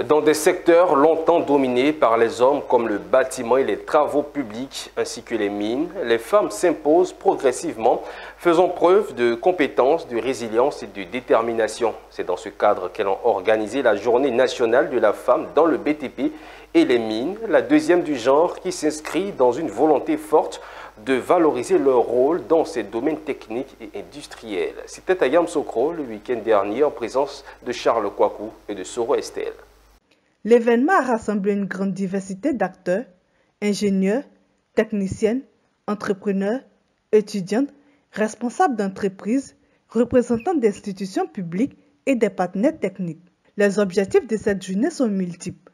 Dans des secteurs longtemps dominés par les hommes comme le bâtiment et les travaux publics ainsi que les mines, les femmes s'imposent progressivement, faisant preuve de compétences, de résilience et de détermination. C'est dans ce cadre qu'elles ont organisé la Journée nationale de la femme dans le BTP et les mines, la deuxième du genre qui s'inscrit dans une volonté forte de valoriser leur rôle dans ces domaines techniques et industriels. C'était à Yamoussoukro le week-end dernier en présence de Charles Kouakou et de Soro Estelle. L'événement a rassemblé une grande diversité d'acteurs, ingénieurs, techniciennes, entrepreneurs, étudiantes, responsables d'entreprises, représentants d'institutions publiques et des partenaires techniques. Les objectifs de cette journée sont multiples.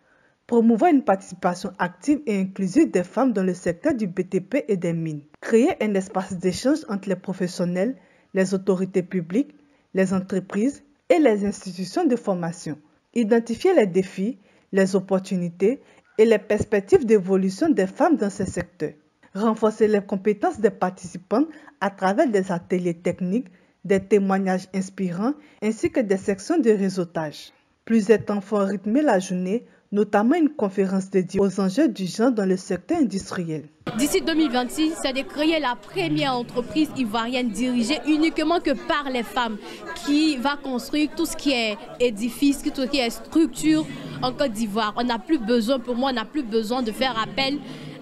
Promouvoir une participation active et inclusive des femmes dans le secteur du BTP et des mines. Créer un espace d'échange entre les professionnels, les autorités publiques, les entreprises et les institutions de formation. Identifier les défis, les opportunités et les perspectives d'évolution des femmes dans ces secteurs. Renforcer les compétences des participantes à travers des ateliers techniques, des témoignages inspirants ainsi que des sections de réseautage. Plusieurs temps font rythmer la journée, notamment une conférence dédiée aux enjeux du genre dans le secteur industriel. D'ici 2026, c'est de créer la première entreprise ivoirienne dirigée uniquement que par les femmes qui va construire tout ce qui est édifice, tout ce qui est structure en Côte d'Ivoire. On n'a plus besoin, pour moi, on n'a plus besoin de faire appel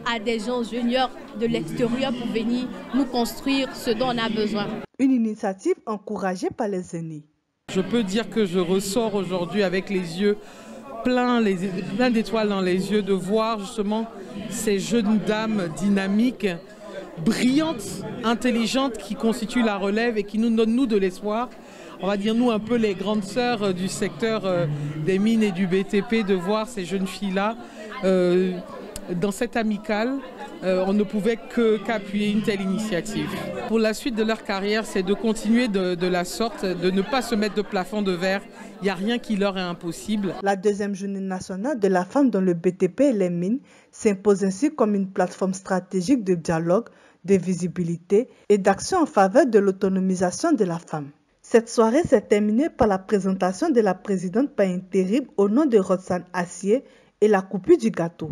à des gens ingénieurs de l'extérieur pour venir nous construire ce dont on a besoin. Une initiative encouragée par les aînés. Je peux dire que je ressors aujourd'hui avec les yeux plein d'étoiles dans les yeux de voir justement ces jeunes dames dynamiques, brillantes, intelligentes qui constituent la relève et qui nous donnent nous de l'espoir. On va dire nous un peu les grandes sœurs du secteur des mines et du BTP, de voir ces jeunes filles-là dans cette amicale. On ne pouvait qu'appuyer une telle initiative. Pour la suite de leur carrière, c'est de continuer de la sorte, de ne pas se mettre de plafond de verre. Il n'y a rien qui leur est impossible. La deuxième journée nationale de la femme dans le BTP et les mines s'impose ainsi comme une plateforme stratégique de dialogue, de visibilité et d'action en faveur de l'autonomisation de la femme. Cette soirée s'est terminée par la présentation de la présidente par intérim au nom de Roxane Assier et la coupure du gâteau.